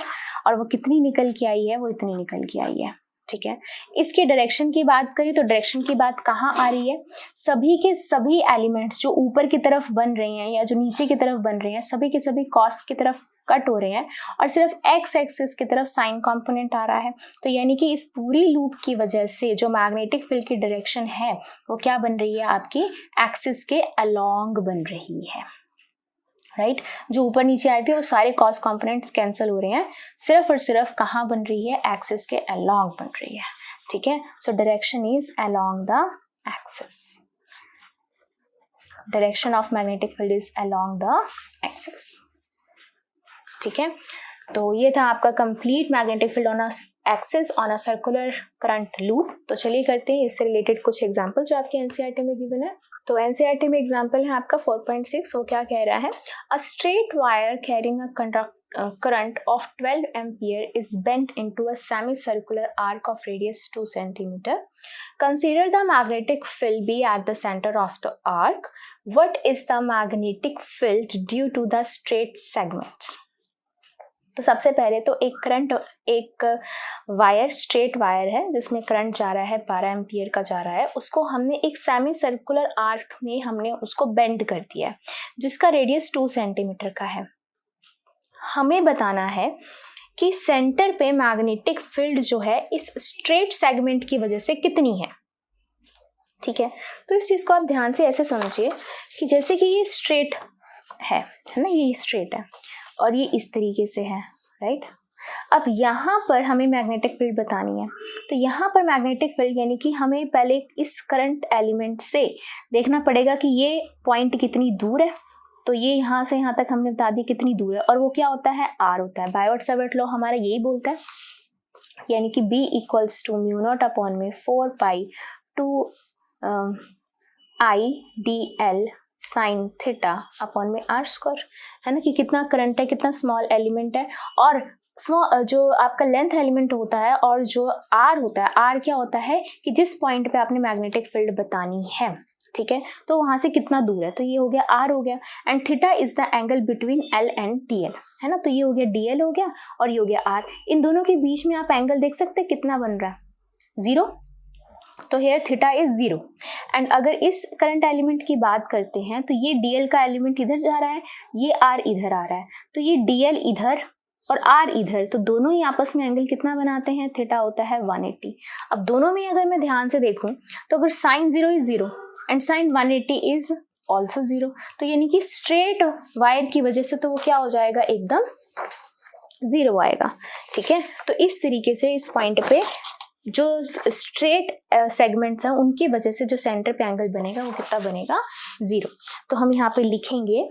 और वो कितनी निकल के आई है, वो इतनी निकल के आई है, ठीक है। इसके डायरेक्शन की बात करें तो डायरेक्शन की बात कहाँ आ रही है, सभी के सभी एलिमेंट्स जो ऊपर की तरफ बन रहे हैं या जो नीचे की तरफ बन रहे हैं, सभी के सभी कॉस की तरफ कट हो रहे हैं, और सिर्फ एक्स एक्सिस की तरफ साइन कंपोनेंट आ रहा है। तो यानी कि इस पूरी लूप की वजह से जो मैग्नेटिक फील्ड की डायरेक्शन है वो क्या बन रही है, आपकी एक्सिस के अलोंग बन रही है, राइट। जो ऊपर नीचे आए थे वो सारे कॉस कंपोनेंट्स कैंसिल हो रहे हैं, सिर्फ और सिर्फ कहाँ बन रही है, एक्सिस के अलोंग बन रही है, ठीक है। So direction is along the axis, direction of magnetic field is along the axis, ठीक है। तो ये था आपका complete magnetic field on a axis on a circular current loop. तो चलिए करते हैं इससे रिलेटेड कुछ एग्जांपल जो आपके एनसीईआरटी में गिवन है। तो एनसीईआरटी में एग्जांपल है आपका 4.6, वो क्या कह रहा है, a straight wire carrying a current of 12 ampere is bent into a semicircular arc of radius 2 centimeter. Consider the magnetic field be at the center of the arc. What is the magnetic field due to the straight segments? तो सबसे पहले तो एक wire, straight wire है जिसमें current जा रहा है 12 एम्पियर का जा रहा है, उसको हमने एक सेमी सर्कुलर आर्क में हमने उसको बेंड कर दिया है जिसका रेडियस 2 सेंटीमीटर का है। हमें बताना है कि सेंटर पे मैग्नेटिक फील्ड जो है इस स्ट्रेट सेगमेंट की वजह से कितनी है, ठीक है। तो इस चीज को आप ध्यान से ऐसे समझिए कि जैसे कि ये स्ट्रेट है ना, ये स्ट्रेट है और ये इस तरीके से है, राइट। अब यहाँ पर हमें मैग्नेटिक फील्ड बतानी है, तो यहाँ पर मैग्नेटिक फील्ड यानी कि हमें पहले इस करंट एलिमेंट से देखना पड़ेगा कि ये पॉइंट कितनी दूर है। तो ये यहाँ से यहाँ तक हमने बता दी कितनी दूर है, और वो क्या होता है, आर होता है। बायोट-सावर्ट लॉ हमारा यही बोलता है, यानी कि B equals to mu not upon में 4 pi 2 I DL sine theta upon में आर स्क्वायर, है ना, कि कितना करंट है, कितना स्मॉल एलिमेंट है, और स्मॉल जो आपका लेंथ एलिमेंट होता है और जो आर होता है, आर क्या होता है कि जिस पॉइंट पे आपने मैग्नेटिक फील्ड बतानी है, ठीक है, तो वहां से कितना दूर है, तो ये हो गया आर हो गया, and theta is the angle between L and D L, है ना, तो ये हो गया डी एल हो गया और ये हो गया आर। इन दोनों के बीच में आप एंगल देख सकते हैं कितना बन रहा है, 0, तो हेयर थीटा इज 0। एंड अगर इस करंट एलिमेंट की बात करते हैं तो ये डीएल का एलिमेंट इधर जा रहा है, ये आर इधर आ रहा है, तो ये डीएल इधर और आर इधर, तो दोनों ही आपस में एंगल कितना बनाते हैं, थीटा होता है 180। अब दोनों में अगर मैं ध्यान से देखूं तो अगर sine 0 is 0 and sine 180 is also 0, तो यानी कि स्ट्रेट वायर की वजह से तो वो क्या हो जाएगा, एकदम 0 आएगा, ठीक है। तो इस तरीके से इस पॉइंट पे जो स्ट्रेट सेगमेंट्स हैं उनकी वजह से जो सेंटर पे एंगल बनेगा वो कितना बनेगा, 0। तो हम यहाँ पे लिखेंगे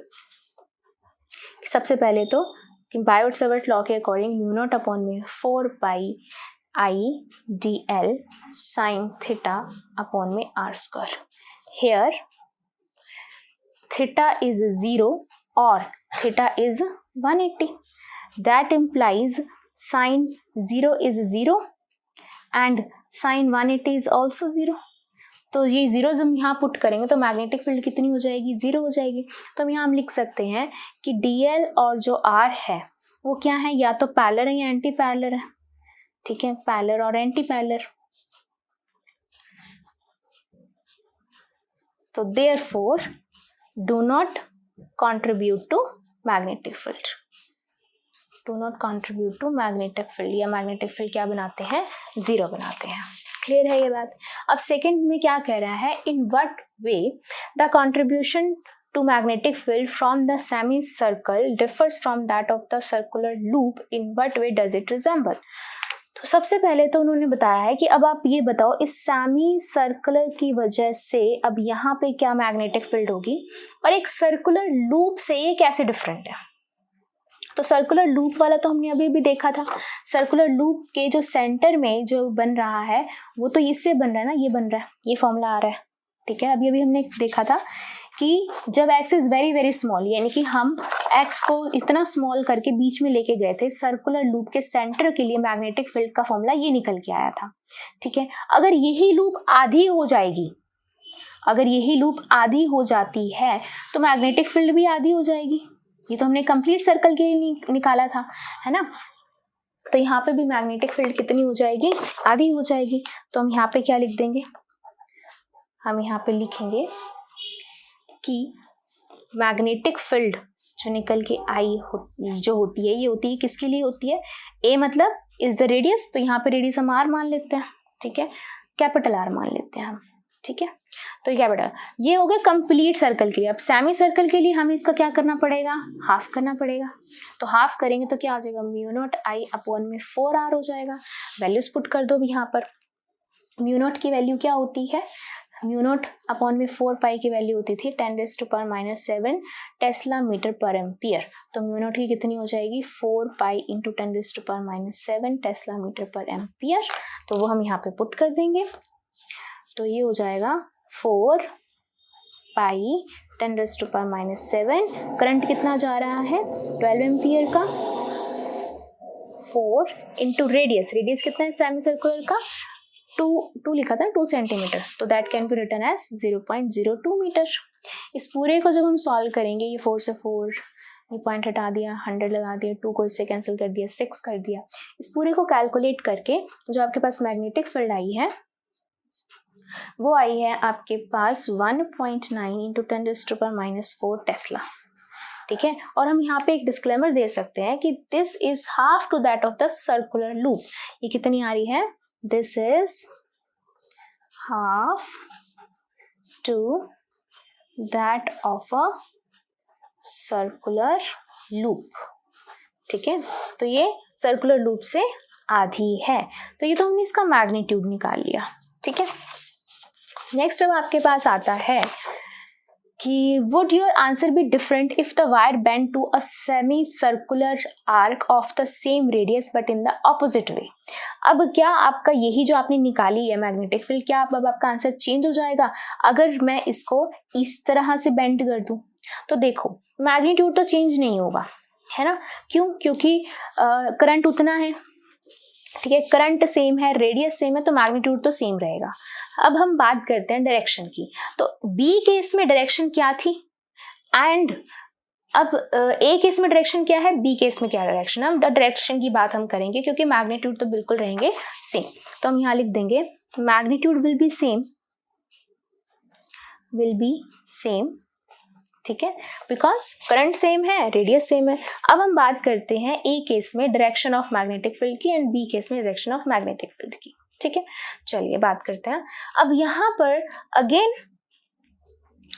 सबसे पहले तो कि बायोट-सावर्ट लॉ के अकॉर्डिंग म्यू नॉट अपॉन में 4 pi I D L sine theta upon में R square. Here theta is 0 और theta is 180, that implies sine 0 is 0 and sine 180 is also 0. तो ये जीरो हम यहाँ पुट करेंगे तो मैग्नेटिक फील्ड कितनी हो जाएगी, 0 हो जाएगी। तो हम यहाँ हम लिख सकते हैं कि dl और जो r है वो क्या है, या तो पैरेलल है या एंटी पैरेलल है, ठीक है, पैरेलल और एंटी पैरेलल। तो therefore do not contribute to magnetic field, do not contribute to magnetic field, या मैग्नेटिक फील्ड क्या बनाते हैं, 0 बनाते हैं। क्लियर है ये बात। अब सेकंड में क्या कह रहा है, in what way the contribution to magnetic field from the semicircle differs from that of the circular loop, in what way does it resemble? तो सबसे पहले तो उन्होंने बताया है कि अब आप ये बताओ इस सेमी सर्कुलर की वजह से अब यहाँ पे क्या मैग्नेटिक फील्ड होगी और एक सर्कुलर लूप से ये कैसे डिफरेंट है। तो सर्कुलर लूप वाला तो हमने अभी भी देखा था, सर्कुलर लूप के जो सेंटर में जो बन रहा है वो तो इससे बन रहा है ना, ये बन रहा है, ये फॉर्मूला आ रहा है, ठीक है। अभी हमने देखा था कि जब x is very very small, यानी कि हम x को इतना स्मॉल करके बीच में लेके गए थे, सर्कुलर लूप के सेंटर के लिए मैग्नेटिक फील्ड का फॉर्मूला ये निकल के आया था, ठीक है। अगर यही लूप आधी हो जाएगी, अगर यही लूप आधी हो जाती है तो मैग्नेटिक फील्ड भी आधी हो जाएगी। ये तो हमने कंप्लीट सर्कल के लिए निकाला था, है ना। तो यहाँ पे भी मैग्नेटिक फील्ड कितनी हो जाएगी, आधी हो जाएगी। तो हम यहाँ पे क्या लिख देंगे, हम यहाँ पे लिखेंगे कि मैग्नेटिक फील्ड जो निकल के आई जो होती है, ये होती है किसके लिए होती है, ए मतलब इज द रेडियस, तो यहाँ पे रेडियस हम आर मान लेते हैं, ठीक है, कैपिटल आर मान लेते हैं हम, ठीक है। तो क्या बेटा, ये हो गया कंप्लीट सर्कल के लिए। अब सेमी सर्कल के लिए हमें इसका क्या करना पड़ेगा, हाफ करना पड़ेगा। तो हाफ करेंगे तो क्या हो जाएगा, म्यू नॉट आई अपॉन में 4r हो जाएगा। वैल्यूज पुट कर दो यहाँ पर। म्यू नॉट की वैल्यू क्या होती है, म्यू नॉट अपॉन में 4 पाई की वैल्यू होती थी 10⁻⁻7 टेस्ला मीटर पर एम्पियर। तो म्यू नॉट की कितनी हो जाएगी, 4 पाई इंटू 10⁻⁻7 टेस्ला मीटर पर एम्पियर। तो वो हम यहाँ पे पुट कर देंगे। तो ये हो जाएगा 4 पाई 10⁻⁻7, करंट कितना जा रहा है 12 एम्पियर का, 4 इंटू रेडियस, रेडियस कितना है सेमी सर्कुलर का, 2 लिखा था 2 सेंटीमीटर, तो that can be written as 0.02 metre. इस पूरे को जब हम सॉल्व करेंगे, ये 4 से 4, ये पॉइंट हटा दिया, 100 लगा दिया, 2 को इससे कैंसिल कर दिया, 6 कर दिया। इस पूरे को कैलकुलेट करके जो आपके पास मैग्नेटिक फील्ड आई है वो आई है आपके पास 1.9 इंटू 10⁻⁻4 टेस्ला, ठीक है। और हम यहाँ पे एक डिस्क्लेमर दे सकते हैं कि this is half to that of the circular loop. ये कितनी आ रही है, this is half to that of a circular loop, ठीक है। तो ये सर्कुलर लूप से आधी है। तो ये तो हमने इसका मैग्नीट्यूड निकाल लिया, ठीक है। नेक्स्ट अब आपके पास आता है कि would your answer be different if the wire bend to a semi circular arc of the same radius but in the opposite way. अब क्या आपका यही जो आपने निकाली है मैग्नेटिक फील्ड, क्या अब आपका आंसर चेंज हो जाएगा अगर मैं इसको इस तरह से बेंड कर दूं? तो देखो मैग्नीट्यूड तो चेंज नहीं होगा, है ना। क्यों? क्योंकि करंट उतना है, ठीक है, करंट सेम है, रेडियस सेम है, तो मैग्नीट्यूड तो सेम रहेगा। अब हम बात करते हैं डायरेक्शन की। तो बी केस में डायरेक्शन क्या थी एंड अब ए केस में डायरेक्शन क्या है, बी केस में क्या डायरेक्शन है। हम डायरेक्शन की बात हम करेंगे क्योंकि मैग्नीट्यूड तो बिल्कुल रहेंगे सेम। तो हम यहाँ लिख देंगे मैग्नीट्यूड विल बी सेम, ठीक है, बिकॉज करंट सेम है, रेडियस सेम है। अब हम बात करते हैं ए केस में डायरेक्शन ऑफ मैग्नेटिक फील्ड की एंड बी केस में डायरेक्शन ऑफ मैग्नेटिक फील्ड की, ठीक है। चलिए बात करते हैं। अब यहाँ पर अगेन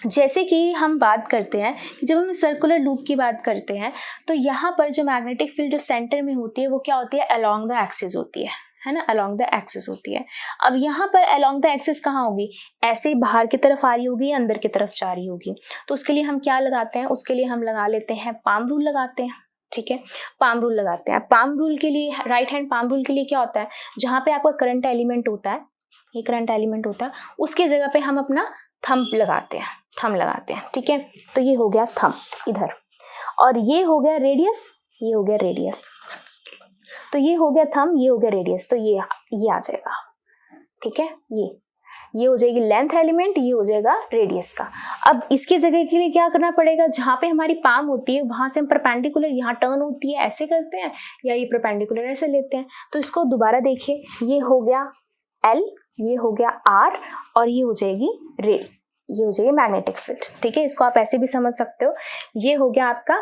जैसे कि हम बात करते हैं कि जब हम सर्कुलर लूप की बात करते हैं तो यहाँ पर जो मैग्नेटिक फील्ड जो सेंटर में होती है वो क्या होती है, अलोंग द एक्सिस होती है ना, अलोंग द एक्सिस होती है। अब यहाँ पर अलोंग द एक्सिस कहाँ होगी, ऐसे बाहर की तरफ आ रही होगी या अंदर की तरफ जा रही होगी। तो उसके लिए हम क्या लगाते हैं, उसके लिए हम लगा लेते हैं पाम रूल लगाते हैं, ठीक है, पाम रूल लगाते हैं। पाम रूल के लिए, राइट हैंड पाम रूल के लिए क्या होता है, जहाँ पे आपका करंट एलिमेंट होता है, ये करंट एलिमेंट होता है, उसके जगह पे हम अपना थंब लगाते हैं, ठीक है। तो ये हो गया थंब इधर, और ये हो गया रेडियस, ये हो गया रेडियस, तो ये हो गया थंब, ये हो गया रेडियस, तो ये आ जाएगा, ठीक है। ये हो जाएगी लेंथ एलिमेंट, ये हो जाएगा रेडियस का। अब इसकी जगह के लिए क्या करना पड़ेगा, जहाँ पे हमारी पाम होती है वहां से हम परपेंडिकुलर, यहाँ टर्न होती है ऐसे करते हैं या ये परपेंडिकुलर ऐसे लेते हैं। तो इसको दोबारा देखिए, ये हो गया L, ये हो गया R और ये हो जाएगी रेड, ये हो जाएगी मैग्नेटिक फील्ड। ठीक है, इसको आप ऐसे भी समझ सकते हो। ये हो गया आपका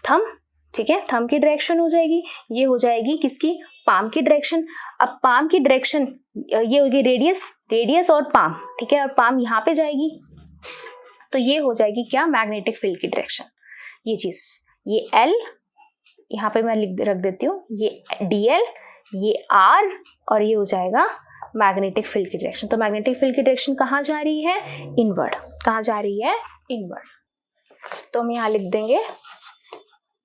थंब, ठीक है, थंब की डायरेक्शन हो जाएगी, ये हो जाएगी किसकी, पाम की डायरेक्शन। अब पाम की डायरेक्शन ये होगी रेडियस, रेडियस और पाम, ठीक है, और पाम यहाँ पे जाएगी तो ये हो जाएगी क्या, मैग्नेटिक फील्ड की डायरेक्शन। ये चीज, ये L यहाँ पे मैं रख देती हूँ, ये DL, ये R और ये हो जाएगा मैग्नेटिक फील्ड की डायरेक्शन। तो मैग्नेटिक फील्ड की डायरेक्शन कहाँ जा रही है, इनवर्ड। कहाँ जा रही है, इनवर्ड। तो हम यहाँ लिख देंगे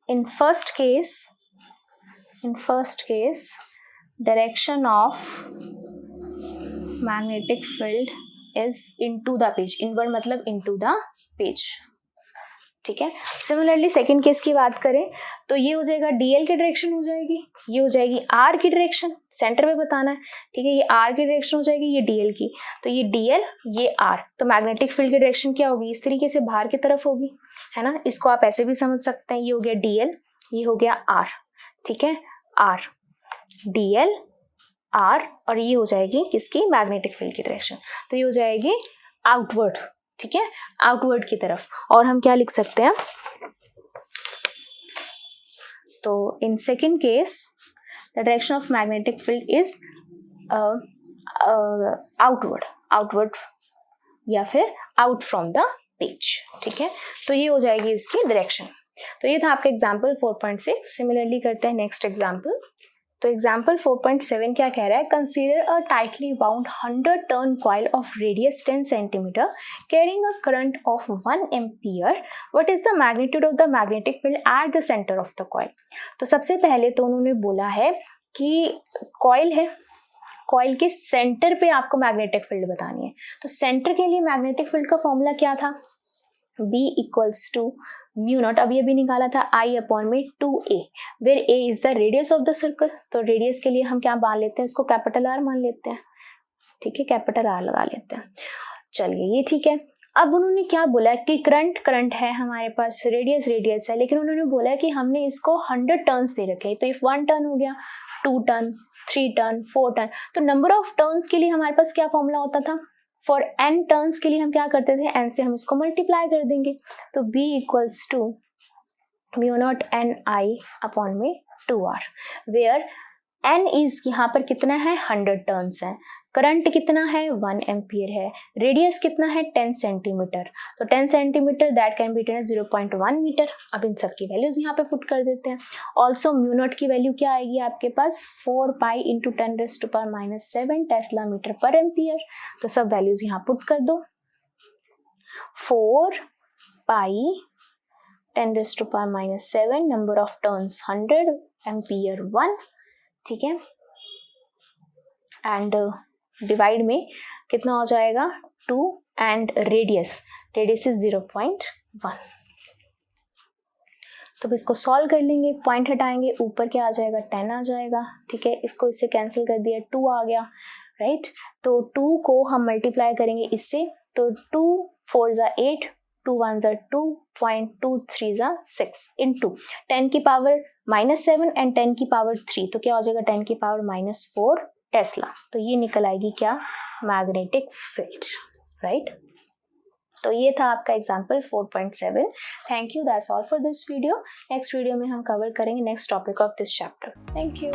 in first case direction of magnetic field is into the page, inward मतलब into the page। ठीक है, सिमिलरली सेकंड केस की बात करें तो ये हो जाएगा DL की डायरेक्शन हो जाएगी, ये हो जाएगी R की डायरेक्शन, सेंटर में बताना है। ठीक है, ये R की डायरेक्शन हो जाएगी, ये DL की, तो ये DL ये R। तो मैग्नेटिक फील्ड की डायरेक्शन क्या होगी, इस तरीके से बाहर की तरफ होगी, है ना। इसको आप ऐसे भी समझ सकते हैं, ये हो गया DL, ये हो गया R। ठीक है, R DL R और ये हो जाएगी किसकी, मैग्नेटिक फील्ड की डायरेक्शन। तो ये हो जाएगी आउटवर्ड, ठीक है, आउटवर्ड की तरफ। और हम क्या लिख सकते हैं, तो in second case the direction of magnetic field is outward, outward या फिर आउट फ्रॉम द पेज। ठीक है, तो ये हो जाएगी इसकी डायरेक्शन। तो ये था आपका एग्जाम्पल 4.6। सिमिलरली करते हैं नेक्स्ट एग्जाम्पल। तो एग्जाम्पल 4.7 क्या कह रहा है, consider a tightly bound 100 turn coil of radius 10 centimetre carrying a current of 1 ampere, what is the magnitude of the magnetic field at the centre of the coil. तो सबसे पहले तो उन्होंने बोला है कि कॉइल है, कॉइल के सेंटर पे आपको मैग्नेटिक फील्ड बतानी है। तो सेंटर के लिए मैग्नेटिक फील्ड का फॉर्मूला क्या था, B equals to mu not, अभी अभी निकाला था, I अपॉन में 2A, where A is the radius of the circle. तो रेडियस के लिए हम क्या मान लेते हैं, इसको कैपिटल R मान लेते हैं। ठीक है, कैपिटल R लगा लेते हैं। चलिए ये ठीक है। अब उन्होंने क्या बोला कि करंट है हमारे पास, रेडियस है, लेकिन उन्होंने बोला कि हमने इसको 100 टर्न्स दे रखे हैं। तो इफ 1 टर्न हो गया, 2 टर्न, 3 टर्न, 4 टर्न, तो नंबर ऑफ टर्न्स के लिए हमारे पास क्या फॉर्मूला होता था, फॉर n टर्न्स के लिए हम क्या करते थे, n से हम इसको मल्टीप्लाई कर देंगे। तो B equals to mu not NI upon में 2R, वेयर n इज यहाँ पर कितना है, 100 टर्न्स है, करंट कितना है, 1 एम्पियर है, रेडियस कितना है, 10 सेंटीमीटर। तो 10 centimetre that can be written as 0.1 metre. अब इन सब की वैल्यूज यहाँ पे पुट कर देते हैं। ऑल्सो म्यू नॉट की वैल्यू क्या आएगी आपके पास, 4 पाई इंटू 10⁻⁷ टेस्ला मीटर पर एम्पियर। तो सब वैल्यूज यहाँ पुट कर दो, 4 पाई 10⁻⁷, नंबर ऑफ टर्न्स 100, एम्पियर 1, ठीक है, एंड डिवाइड में कितना हो जाएगा 2, एंड रेडियस इज 0.1। तो इसको सॉल्व कर लेंगे, पॉइंट हटाएंगे, ऊपर क्या आ जाएगा, 10 आ जाएगा। ठीक है, इसको इससे कैंसिल कर दिया, 2 आ गया, राइट। तो 2 को हम मल्टीप्लाई करेंगे इससे, तो 2 4 ज़ा 8, 2 1 ज़ा 2, 0.23 ज़ा 6 इंटू 10 की पावर -7 एंड 10 की पावर 3, तो क्या हो जाएगा 10 की पावर -4 टेस्ला। तो ये निकल आएगी क्या, मैग्नेटिक फील्ड, राइट। तो ये था आपका example 4.7। Thank you, that's all for this video. Next video में हम कवर करेंगे next topic of this chapter. Thank you.